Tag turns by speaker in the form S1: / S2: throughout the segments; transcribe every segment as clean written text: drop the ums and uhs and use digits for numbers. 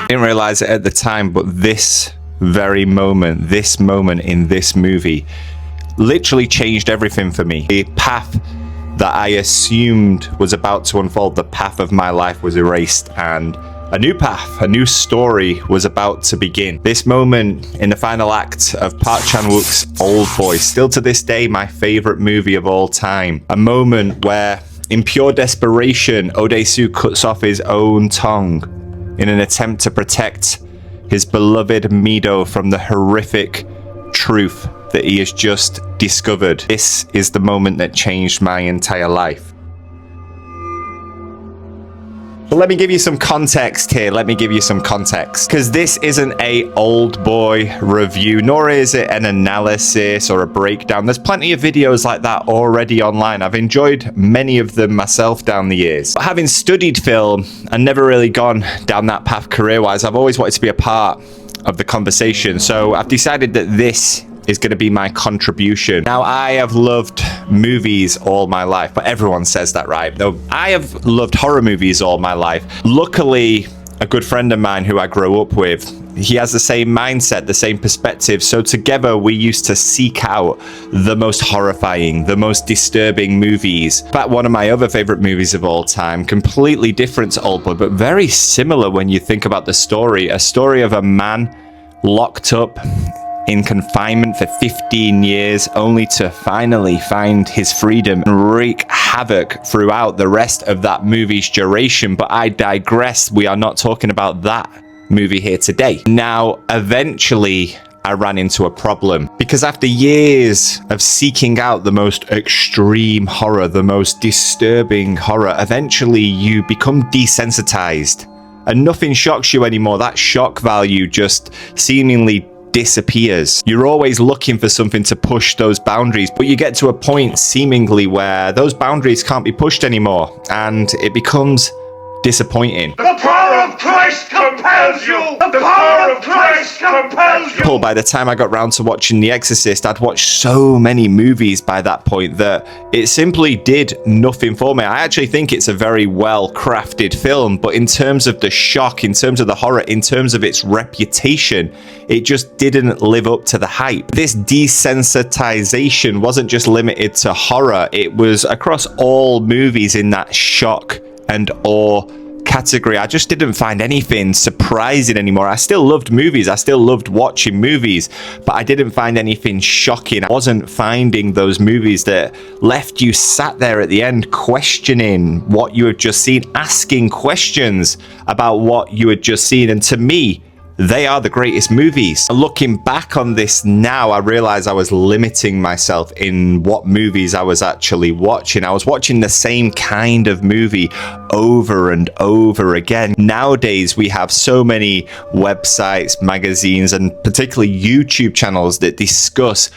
S1: Didn't realize it at the time, but this very moment, this moment in this movie literally changed everything for me. The path that I assumed was about to unfold, the path of my life was erased, and a new path, a new story was about to begin. This moment in the final act of Park Chan-wook's Oldboy, still to this day my favorite movie of all time. A moment where, in pure desperation, Odesu cuts off his own tongue in an attempt to protect his beloved Mido from the horrific truth that he has just discovered. This is the moment that changed my entire life. But let me give you some context here. Let me give you some context. Because this isn't a Oldboy review, nor is it an analysis or a breakdown. There's plenty of videos like that already online. I've enjoyed many of them myself down the years. But having studied film and never really gone down that path career-wise, I've always wanted to be a part of the conversation. So I've decided that this is going to be my contribution. Now, I have loved movies all my life, but everyone says that, right? Though I have loved horror movies all my life. Luckily, a good friend of mine who I grew up with, he has the same mindset, the same perspective. So together we used to seek out the most horrifying, the most disturbing movies. In fact, one of my other favorite movies of all time, completely different to Oldboy, but very similar when you think about the story. A story of a man locked up in confinement for 15 years, only to finally find his freedom and wreak havoc throughout the rest of that movie's duration. But I digress. We are not talking about that movie here today. Now, eventually, I ran into a problem, because after years of seeking out the most extreme horror, the most disturbing horror, eventually you become desensitized and nothing shocks you anymore. That shock value just seemingly disappears. You're always looking for something to push those boundaries, but you get to a point seemingly where those boundaries can't be pushed anymore, and it becomes disappointing.
S2: The power of Christ compels you! The power of Christ compels you!
S1: By the time I got round to watching The Exorcist, I'd watched so many movies by that point that it simply did nothing for me. I actually think it's a very well crafted film, but in terms of the shock, in terms of the horror, in terms of its reputation, it just didn't live up to the hype. This desensitization wasn't just limited to horror, it was across all movies in that shock and awe category. I just didn't find anything surprising anymore. I still loved movies, I still loved watching movies, but I didn't find anything shocking. I wasn't finding those movies that left you sat there at the end questioning what you had just seen, asking questions about what you had just seen. And to me, they are the greatest movies. Looking back on this now, I realize I was limiting myself in what movies I was actually watching. I was watching the same kind of movie over and over again. Nowadays, we have so many websites, magazines, and particularly YouTube channels that discuss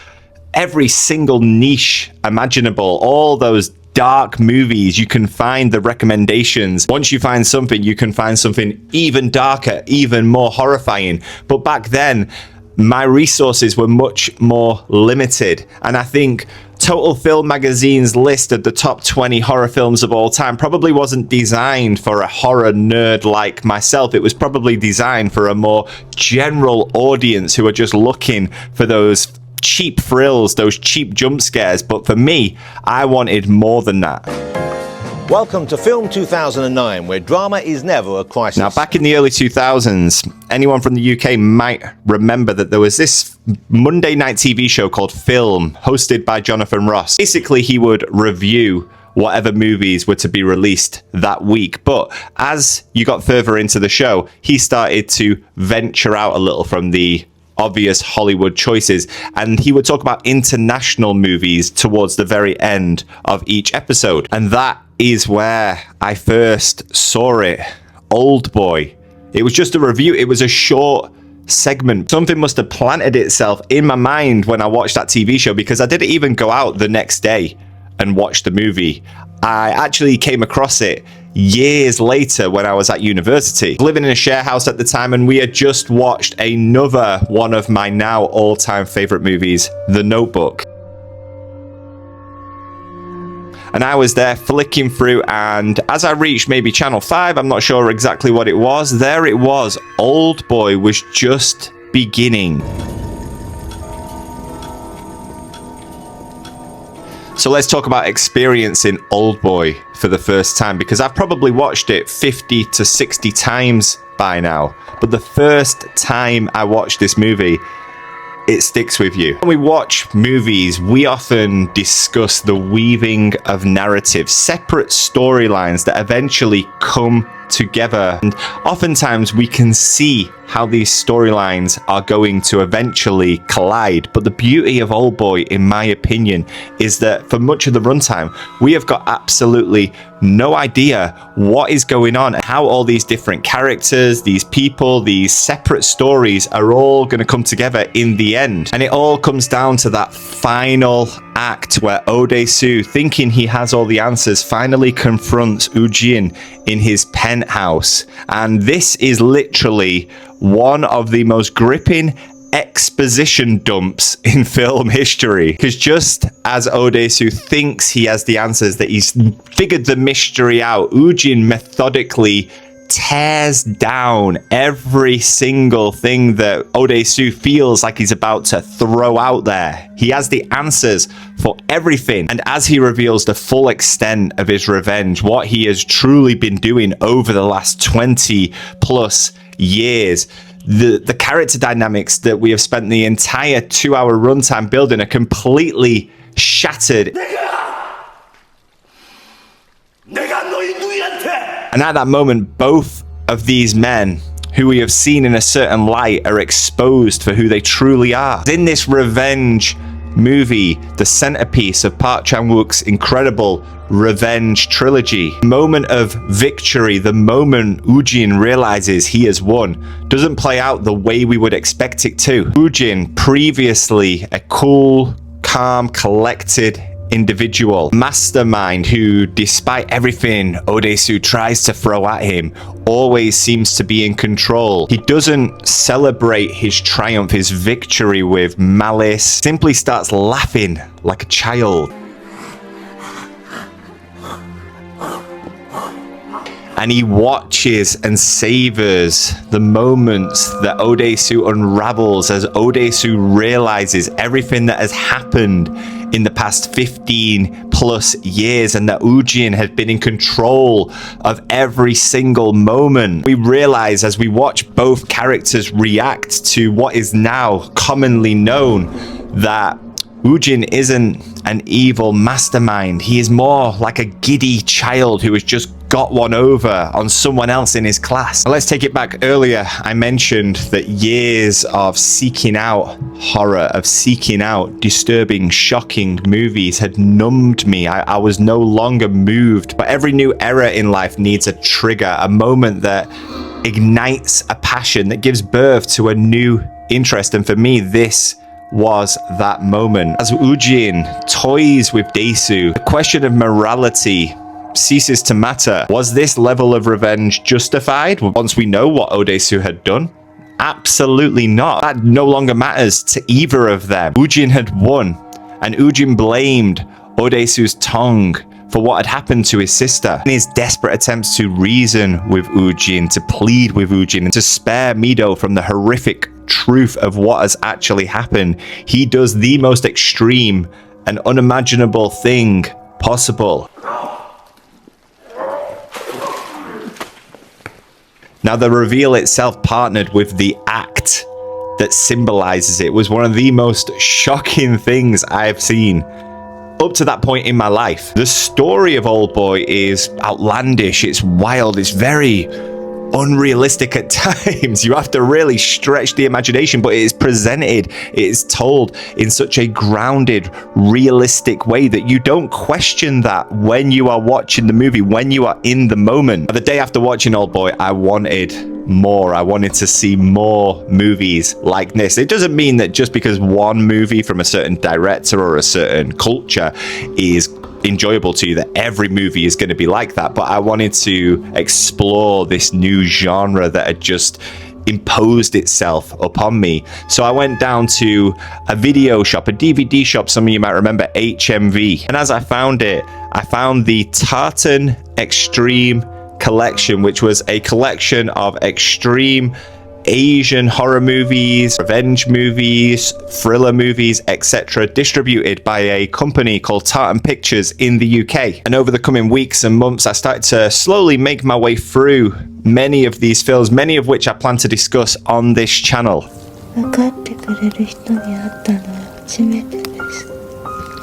S1: every single niche imaginable, all those dark movies. You can find the recommendations. Once you find something, you can find something even darker, even more horrifying. But back then, my resources were much more limited. And I think Total Film Magazine's list of the top 20 horror films of all time probably wasn't designed for a horror nerd like myself. It was probably designed for a more general audience who are just looking for those cheap thrills, those cheap jump scares. But for me, I wanted more than that.
S3: Welcome to Film 2009, where drama is never a crisis.
S1: Now, back in the early 2000s, anyone from the UK might remember that there was this Monday night TV show called Film, hosted by Jonathan Ross. Basically, he would review whatever movies were to be released that week. But as you got further into the show, he started to venture out a little from the obvious Hollywood choices, and he would talk about international movies towards the very end of each episode. And that is where I first saw it, Oldboy. It was just a review. It was a short segment. Something must have planted itself in my mind when I watched that TV show, because I didn't even go out the next day and watch the movie. I actually came across it years later when I was at university. Living in a share house at the time, and we had just watched another one of my now all-time favorite movies, The Notebook. And I was there flicking through, and as I reached maybe channel 5, I'm not sure exactly what it was, there it was. Oldboy was just beginning. So let's talk about experiencing Oldboy for the first time, because I've probably watched it 50 to 60 times by now. But the first time I watched this movie, it sticks with you. When we watch movies, we often discuss the weaving of narratives, separate storylines that eventually come together. And oftentimes we can see how these storylines are going to eventually collide. But the beauty of Oldboy, in my opinion, is that for much of the runtime, we have got absolutely no idea what is going on, how all these different characters, these people, these separate stories are all going to come together in the end. And it all comes down to that final act where Odesu, thinking he has all the answers, finally confronts Ujin in his penthouse. And this is literally one of the most gripping exposition dumps in film history, because just as Odesu thinks he has the answers, that he's figured the mystery out, Ujin methodically tears down every single thing that Odesu feels like he's about to throw out there. He has the answers for everything, and as he reveals the full extent of his revenge, what he has truly been doing over the last 20 plus years, the character dynamics that we have spent the entire 2-hour runtime building are completely shattered. And at that moment, both of these men, who we have seen in a certain light, are exposed for who they truly are. In this revenge movie, the centerpiece of Park Chan-wook's incredible revenge trilogy, the moment of victory, the moment Ujin realizes he has won, doesn't play out the way we would expect it to. Ujin, previously a cool, calm, collected individual, mastermind who, despite everything Odesu tries to throw at him, always seems to be in control. He doesn't celebrate his triumph, his victory with malice, simply starts laughing like a child. And he watches and savors the moments that Odesu unravels, as Odesu realizes everything that has happened in the past 15 plus years, and that Ujin has been in control of every single moment. We realize as we watch both characters react to what is now commonly known, that Ujin isn't an evil mastermind. He is more like a giddy child who has just got one over on someone else in his class. Let's take it back earlier. I mentioned that years of seeking out horror, of seeking out disturbing, shocking movies had numbed me. I was no longer moved. But every new era in life needs a trigger, a moment that ignites a passion, that gives birth to a new interest. And for me, this was that moment. As Ujin toys with Desu, the question of morality ceases to matter. Was this level of revenge justified once we know what Odesu had done? Absolutely not. That no longer matters to either of them. Ujin had won, and Ujin blamed Odesu's tongue for what had happened to his sister. In his desperate attempts to reason with Ujin, to plead with Ujin, and to spare Mido from the horrific truth of what has actually happened, he does the most extreme and unimaginable thing possible. Now, the reveal itself, partnered with the act that symbolizes it, was one of the most shocking things I've seen up to that point in my life. The story of Oldboy is outlandish, it's wild, it's very unrealistic at times. You have to really stretch the imagination, but it is presented, it is told in such a grounded, realistic way that you don't question that when you are watching the movie, when you are in the moment. The day after watching Oldboy, I wanted more. I wanted to see more movies like this. It doesn't mean that just because one movie from a certain director or a certain culture is enjoyable to you, that every movie is going to be like that. But I wanted to explore this new genre that had just imposed itself upon me. So I went down to a video shop, a DVD shop, some of you might remember, HMV. And as I found it, I found the Tartan Extreme collection, which was a collection of extreme Asian horror movies, revenge movies, thriller movies, etc., distributed by a company called Tartan Pictures in the UK. And over the coming weeks and months, I started to slowly make my way through many of these films, many of which I plan to discuss on this channel.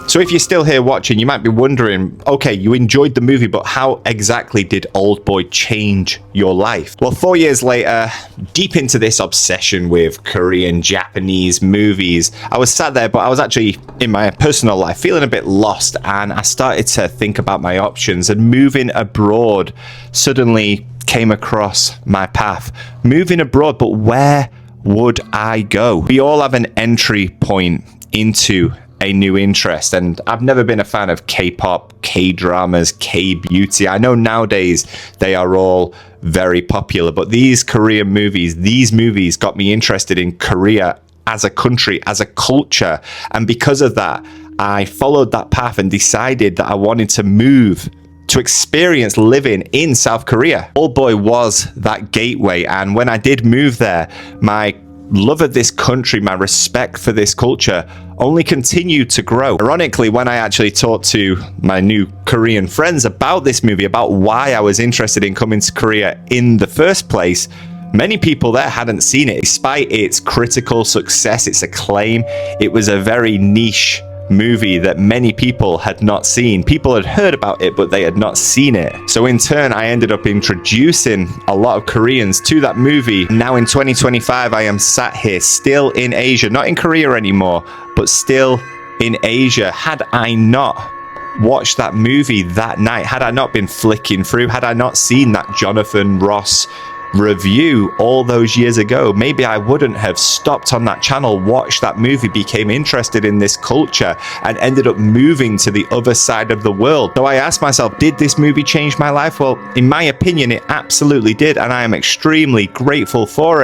S1: So if you're still here watching, you might be wondering, okay, you enjoyed the movie, but how exactly did Oldboy change your life? Well, 4 years later, deep into this obsession with Korean, Japanese movies, I was sat there, but I was actually, in my personal life, feeling a bit lost, and I started to think about my options, and moving abroad suddenly came across my path. Moving abroad, but where would I go? We all have an entry point into a new interest, and I've never been a fan of K-pop, K-dramas, K-beauty. I know nowadays they are all very popular, but these Korean movies, these movies got me interested in Korea as a country, as a culture, and because of that, I followed that path and decided that I wanted to move to experience living in South Korea. Oldboy was that gateway, and when I did move there, my love of this country, my respect for this culture only continued to grow. Ironically, when I actually talked to my new Korean friends about this movie, about why I was interested in coming to Korea in the first place, many people there hadn't seen it. Despite its critical success, its acclaim, it was a very niche movie that many people had not seen. People had heard about it, but they had not seen it. So in turn, I ended up introducing a lot of Koreans to that movie. Now in 2025, I am sat here still in Asia, not in Korea anymore, but still in Asia. Had I not watched that movie that night, had I not been flicking through, had I not seen that Jonathan Ross review all those years ago, maybe I wouldn't have stopped on that channel, watched that movie, became interested in this culture, and ended up moving to the other side of the world. So I asked myself, did this movie change my life? Well, in my opinion, it absolutely did, and I am extremely grateful for it.